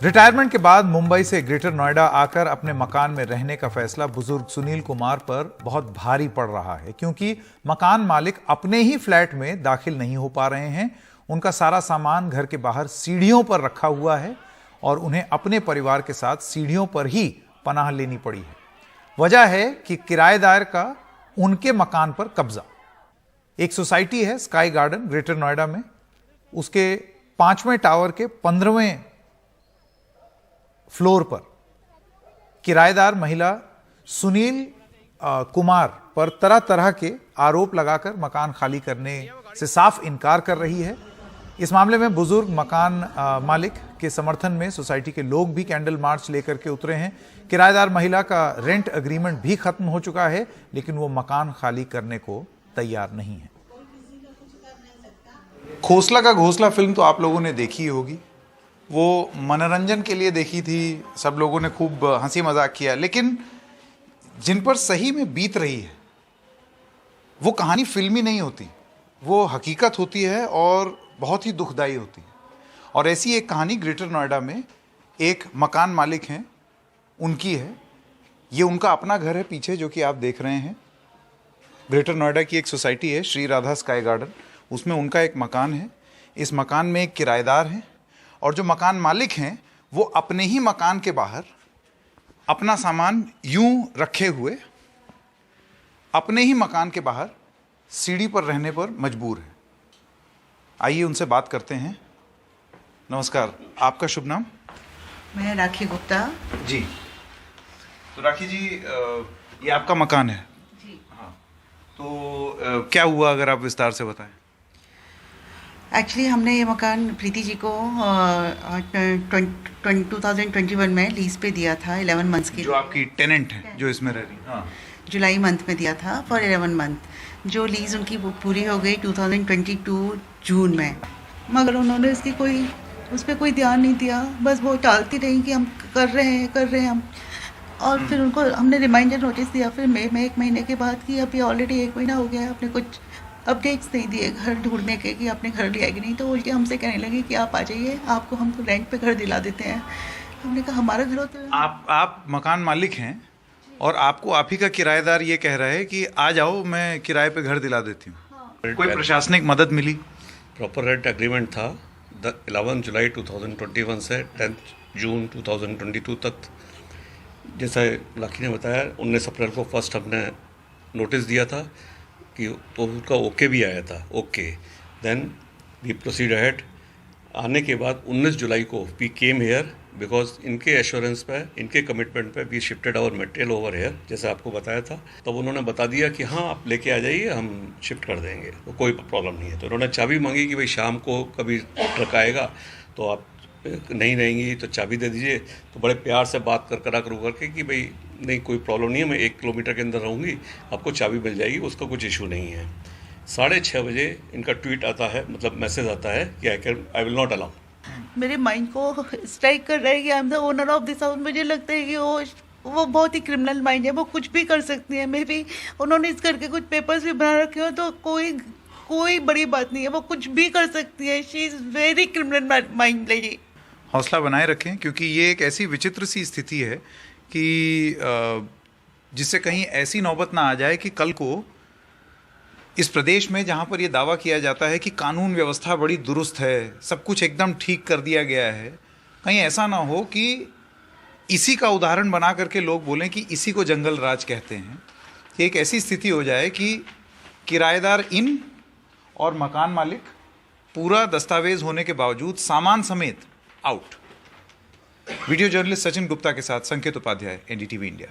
Retirement के बाद मुंबई से ग्रेटर नोएडा आकर अपने मकान में रहने का फैसला बुजुर्ग सुनील कुमार पर बहुत भारी पड़ रहा है, क्योंकि मकान मालिक अपने ही फ्लैट में दाखिल नहीं हो पा रहे हैं। उनका सारा सामान घर के बाहर सीढ़ियों पर रखा हुआ है और उन्हें अपने परिवार के साथ सीढ़ियों पर ही पनाह लेनी पड़ी है। वजह है कि किराएदार का उनके मकान पर कब्जा। एक सोसाइटी है स्काई गार्डन ग्रेटर नोएडा में, उसके 5वें टावर के 15वें फ्लोर पर किराएदार महिला सुनील कुमार पर तरह तरह के आरोप लगाकर मकान खाली करने से साफ इनकार कर रही है। इस मामले में बुजुर्ग मकान मालिक के समर्थन में सोसाइटी के लोग भी कैंडल मार्च लेकर के उतरे हैं। किराएदार महिला का रेंट एग्रीमेंट भी खत्म हो चुका है, लेकिन वो मकान खाली करने को तैयार नहीं है। खोसला का घोंसला फिल्म तो आप लोगों ने देखी होगी। वो मनोरंजन के लिए देखी थी, सब लोगों ने खूब हंसी मजाक किया, लेकिन जिन पर सही में बीत रही है वो कहानी फिल्मी नहीं होती, वो हकीकत होती है और बहुत ही दुखदाई होती है। और ऐसी एक कहानी ग्रेटर नोएडा में एक मकान मालिक हैं, उनकी है। ये उनका अपना घर है पीछे, जो कि आप देख रहे हैं। ग्रेटर नोएडा की एक सोसाइटी है श्री राधा स्काई गार्डन, उसमें उनका एक मकान है। इस मकान में एक किराएदार हैं और जो मकान मालिक हैं वो अपने ही मकान के बाहर अपना सामान यूं रखे हुए अपने ही मकान के बाहर सीढ़ी पर रहने पर मजबूर है। आइए उनसे बात करते हैं। नमस्कार, आपका शुभ नाम? मैं राखी गुप्ता जी। तो राखी जी, ये आपका मकान है जी। हाँ, तो क्या हुआ, अगर आप विस्तार से बताएं। एक्चुअली हमने ये मकान प्रीति जी को 2021 में लीज पे दिया था 11 मंथ्स की। जो आपकी टेनेंट है जो इसमें रह रही? हाँ। जुलाई मंथ में दिया था फॉर 11 मंथ। जो लीज उनकी पूरी हो गई 2022 जून में, मगर उन्होंने इसकी उस पर कोई ध्यान नहीं दिया। बस वो टालती रही कि हम कर रहे हैं हम। और फिर उनको हमने रिमाइंडर नोटिस दिया फिर में 1 महीने के बाद कि अभी ऑलरेडी 1 महीना हो गया है, आपने कुछ अपडेट्स नहीं दिए घर ढूंढने के कि आपने घर लिया कि नहीं। तो उल्टे हमसे कहने लगे कि आप आ जाइए, आपको हम तो रेंट पे घर दिला देते हैं। हमने कहा हमारा घर होता है। आप मकान मालिक हैं और आपको आप ही का किराएदार ये कह रहा है कि आ जाओ, मैं किराए पे घर दिला देती हूँ। हाँ। कोई प्रशासनिक मदद मिली? प्रॉपर रेंट एग्रीमेंट था 11 जुलाई 2021 से 10 जून 2022 तक। जैसा लाखी ने बताया 19 अप्रैल को फर्स्ट हमने नोटिस दिया था कि तो उसका ओके भी आया था। Okay, then we proceed ahead. आने के बाद 19 जुलाई को वी केम हेयर बिकॉज इनके एश्योरेंस पे, इनके कमिटमेंट पे we shifted our material over here, जैसे आपको बताया था। तब उन्होंने बता दिया कि हाँ आप लेके आ जाइए, हम शिफ्ट कर देंगे, तो कोई प्रॉब्लम नहीं है। तो उन्होंने चाबी मांगी कि भाई शाम को कभी ट्रक आएगा तो आप नहीं रहेंगी तो चाबी दे दीजिए। तो बड़े प्यार से बात करा करके कि भाई नहीं कोई प्रॉब्लम नहीं है, मैं 1 किलोमीटर के अंदर रहूँगी, आपको चाबी मिल जाएगी, उसका कुछ इशू नहीं है। 6:30 बजे इनका ट्वीट आता है, मतलब मैसेज आता है कि आई विल नॉट अलाउ। मेरे माइंड को स्ट्राइक कर रहा है कि I am the owner of this house. मुझे लगता है कि वो बहुत ही क्रिमिनल माइंड है, वो कुछ भी कर सकती है। मे बी उन्होंने इस करके कुछ पेपर्स भी बना रखे हो, तो कोई बड़ी बात नहीं है, वो कुछ भी कर सकती है। She is very criminal mind lady. हौसला बनाए रखें, क्योंकि ये एक ऐसी विचित्र सी स्थिति है कि जिससे कहीं ऐसी नौबत ना आ जाए कि कल को इस प्रदेश में, जहाँ पर ये दावा किया जाता है कि कानून व्यवस्था बड़ी दुरुस्त है, सब कुछ एकदम ठीक कर दिया गया है, कहीं ऐसा ना हो कि इसी का उदाहरण बना करके लोग बोलें कि इसी को जंगल राज कहते हैं। कि एक ऐसी स्थिति हो जाए कि किराएदार इन और मकान मालिक पूरा दस्तावेज होने के बावजूद सामान समेत out. Video journalist Sachin Gupta के साथ संकेत उपाध्याय, एनडीटीवी इंडिया।